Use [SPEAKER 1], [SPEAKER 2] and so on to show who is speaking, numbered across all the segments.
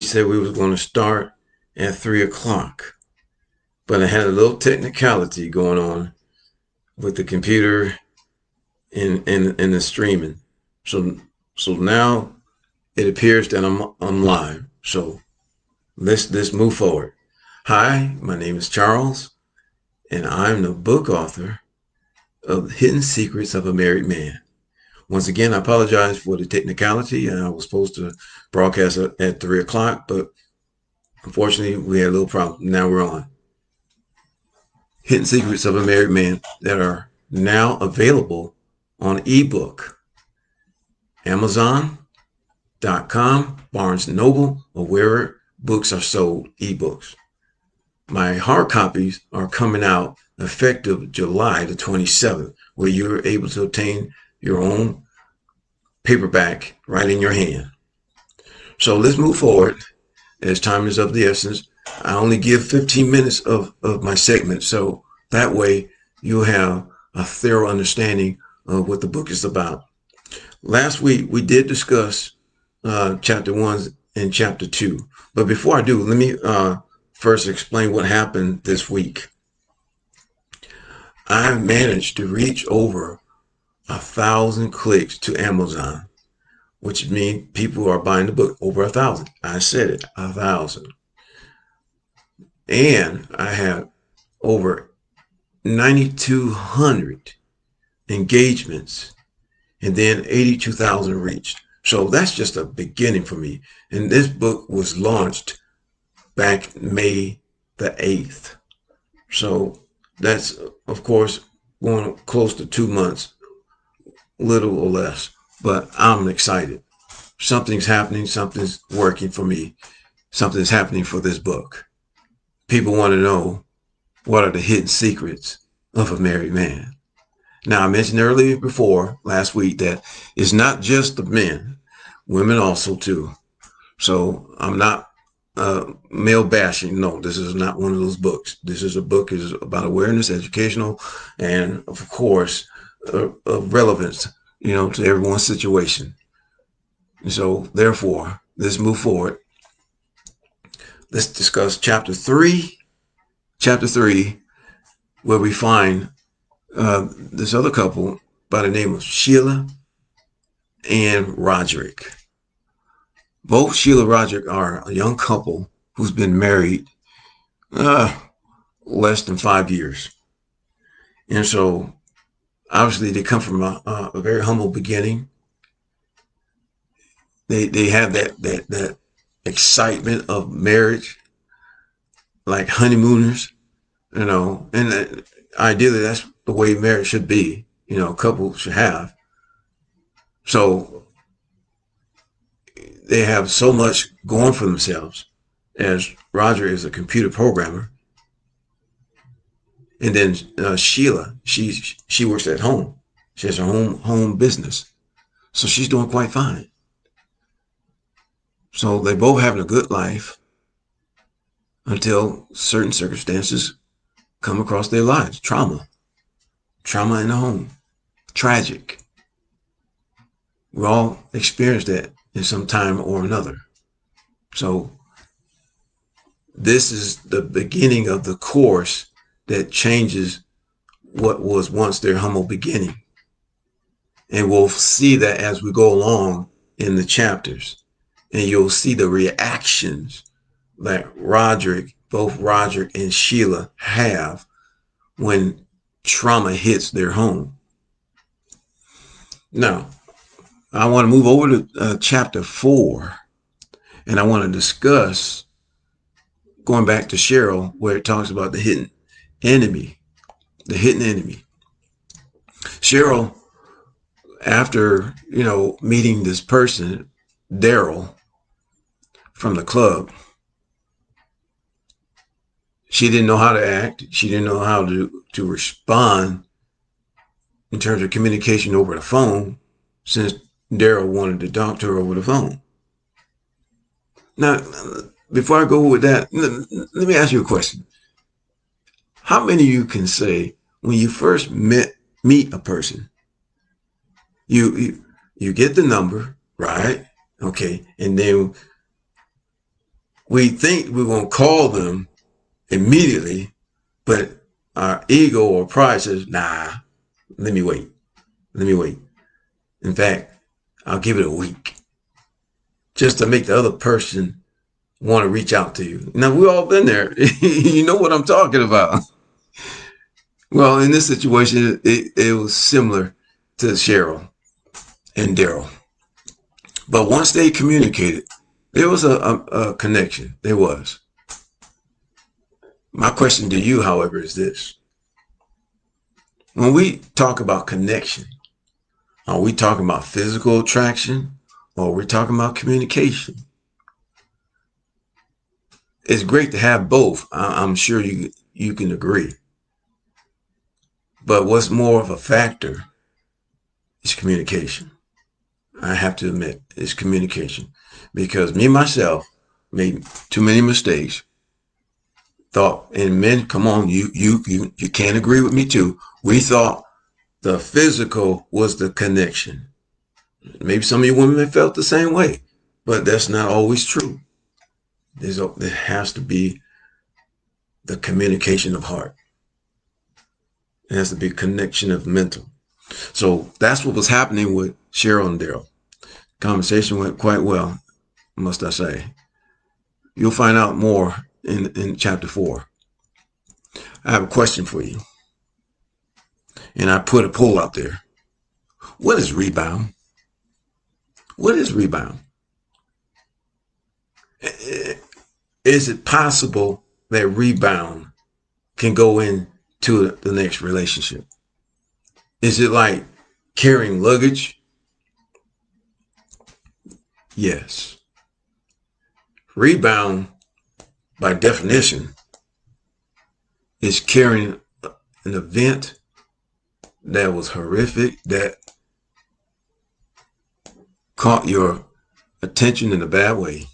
[SPEAKER 1] said we was going to start at 3 o'clock, but I had a little technicality going on with the computer and the streaming. So now it appears that I'm live. So let's move forward. Hi, my name is Charles, and I'm the book author of Hidden Secrets of a Married Man. Once again, I apologize for the technicality. I was supposed to broadcast at 3 o'clock, but unfortunately, we had a little problem. Now we're on. Hidden Secrets of a Married Man that are now available on ebook. Amazon.com, Barnes & Noble, or wherever books are sold, ebooks. My hard copies are coming out effective July the 27th, where you're able to obtain your own paperback right in your hand. So let's move forward as time is of the essence. I only give 15 minutes of my segment, so that way you'll have a thorough understanding of what the book is about. Last week we did discuss chapter 1 and chapter 2, but before I do, let me first explain what happened this week. I managed to reach over 1,000 clicks to Amazon, which means people are buying the book. Over 1,000. I said it, 1,000. And I had over 9,200 engagements, and then 82,000 reached. So that's just a beginning for me. And this book was launched back May the 8th. So that's, of course, going close to 2 months, little or less. But I'm excited. Something's happening. Something's working for me. Something's happening for this book. People want to know, what are the hidden secrets of a married man? Now, I mentioned earlier before last week that it's not just the men, women also too. So I'm not male bashing. No, this is not one of those books. This is a book is about awareness, educational, and of course, of relevance, to everyone's situation. And so therefore, let's move forward. Let's discuss chapter 3, where we find this other couple by the name of Sheila and Roderick. Both Sheila and Roderick are a young couple who's been married less than 5 years. And so obviously they come from a very humble beginning. They have that excitement of marriage, like honeymooners, and ideally that's the way marriage should be, a couple should have. So they have so much going for themselves, as Roger is a computer programmer. And then Sheila, she works at home. She has her home business. So she's doing quite fine. So they both having a good life until certain circumstances come across their lives. Trauma in the home. Tragic. We all experience that in some time or another. So this is the beginning of the course that changes what was once their humble beginning. And we'll see that as we go along in the chapters. And you'll see the reactions that both Roderick and Sheila have when trauma hits their home. Now, I want to move over to chapter 4, and I want to discuss, going back to Cheryl, where it talks about the hidden enemy. The hidden enemy. Cheryl, after, meeting this person, Daryl, from the club, she didn't know how to act. She didn't know how to respond in terms of communication over the phone, since Daryl wanted to talk to her over the phone. Now, before I go with that, let me ask you a question. How many of you can say when you first meet a person, you get the number, right? Okay. And then We think we're going to call them immediately, but our ego or pride says, nah, let me wait. Let me wait. In fact, I'll give it a week just to make the other person want to reach out to you. Now, we've all been there. You know what I'm talking about. Well, in this situation, it was similar to Cheryl and Daryl. But once they communicated, there was a connection. There was. My question to you, however, is this. When we talk about connection, are we talking about physical attraction or are we talking about communication? It's great to have both. I'm sure you can agree. But what's more of a factor is communication. I have to admit, it's communication. Because me, myself, made too many mistakes. Thought, and men, come on, you can't agree with me too. We thought the physical was the connection. Maybe some of you women have felt the same way, but that's not always true. There has to be the communication of heart. It has to be a connection of mental. So that's what was happening with Cheryl and Daryl. Conversation went quite well, must I say. You'll find out more in chapter 4. I have a question for you. And I put a poll out there. What is rebound? What is rebound? Is it possible that rebound can go into the next relationship? Is it like carrying luggage? Yes. Rebound, by definition, is carrying an event that was horrific, that caught your attention in a bad way.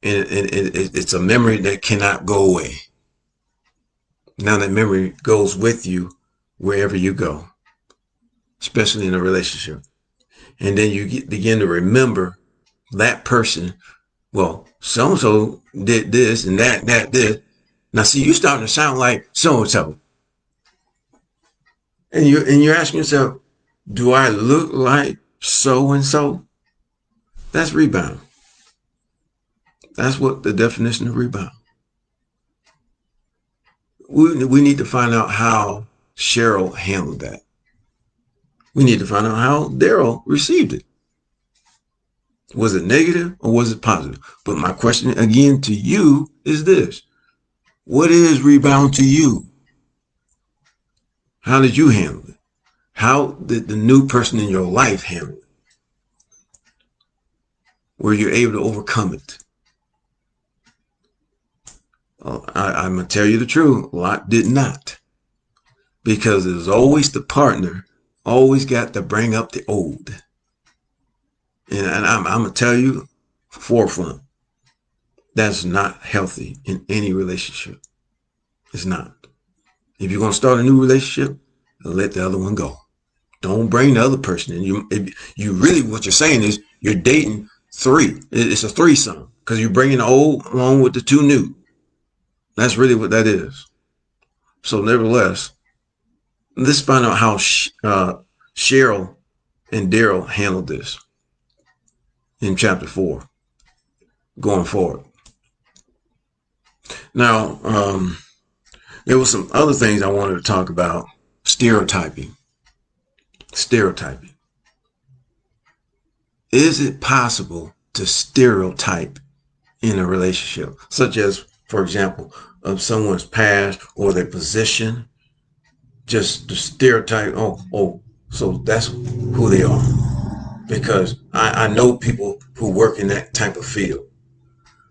[SPEAKER 1] And it's a memory that cannot go away. Now that memory goes with you wherever you go, especially in a relationship. And then you begin to remember that person. Well, so-and-so did this and that did. Now, see, you starting to sound like so-and-so. And you're asking yourself, do I look like so-and-so? That's rebound. That's what the definition of rebound. We need to find out how Cheryl handled that. We need to find out how Daryl received it. Was it negative or was it positive? But my question again to you is this. What is rebound to you? How did you handle it? How did the new person in your life handle it? Were you able to overcome it? I'm going to tell you the truth. A lot did not. Because it was always the partner, always got to bring up the old. And I'm going to tell you, forefront, that's not healthy in any relationship. It's not. If you're going to start a new relationship, let the other one go. Don't bring the other person in. You really, what you're saying is you're dating three. It's a threesome because you're bringing the old along with the two new. That's really what that is. So nevertheless, let's find out how Cheryl and Daryl handled this in chapter 4 going forward. Now, there were some other things I wanted to talk about. Stereotyping. Is it possible to stereotype in a relationship, such as, for example, of someone's past or their position? Just the stereotype, oh, so that's who they are. Because I know people who work in that type of field.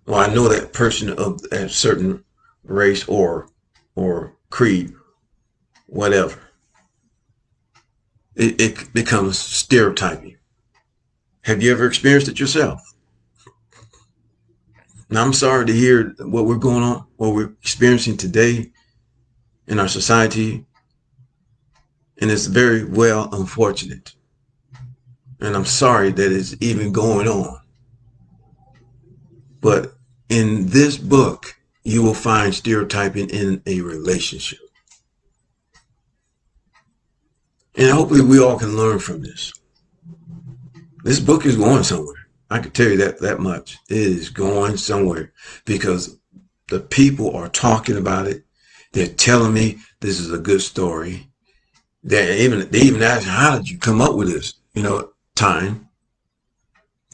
[SPEAKER 1] Or I know that person of a certain race or creed, whatever. It becomes stereotyping. Have you ever experienced it yourself? Now, I'm sorry to hear what we're experiencing today in our society. And it's very well unfortunate. And I'm sorry that it's even going on. But in this book, you will find stereotyping in a relationship. And hopefully we all can learn from this. This book is going somewhere. I can tell you that much. It is going somewhere because the people are talking about it. They're telling me this is a good story. They even ask, how did you come up with this? Time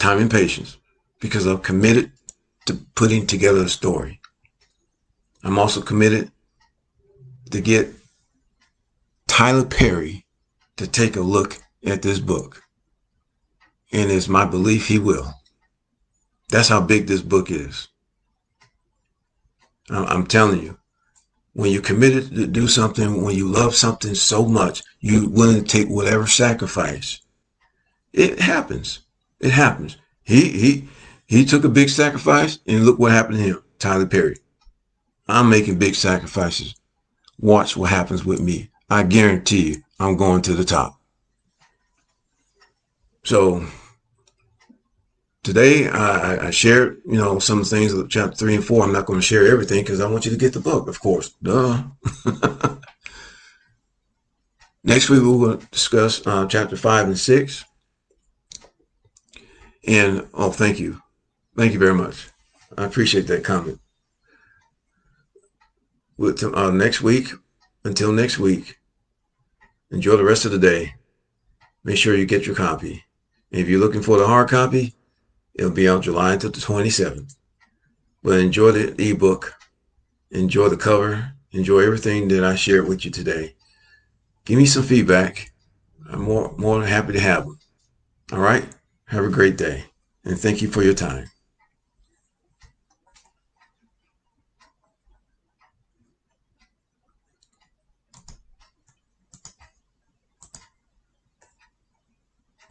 [SPEAKER 1] and patience, because I'm committed to putting together a story. I'm also committed to get Tyler Perry to take a look at this book. And it's my belief he will. That's how big this book is. I'm telling you, when you're committed to do something, when you love something so much, you're willing to take whatever sacrifice. It happens. It happens. He took a big sacrifice, and look what happened to him, Tyler Perry. I'm making big sacrifices. Watch what happens with me. I guarantee you, I'm going to the top. So today I shared, some of the things of chapter 3 and 4. I'm not going to share everything because I want you to get the book, of course. Duh. Next week we're going to discuss chapter 5 and 6. And thank you. Thank you very much. I appreciate that comment. Next week, until next week, enjoy the rest of the day. Make sure you get your copy. And if you're looking for the hard copy, it'll be out July until the 27th. But enjoy the ebook. Enjoy the cover. Enjoy everything that I shared with you today. Give me some feedback. I'm more than happy to have them. All right? Have a great day. And thank you for your time.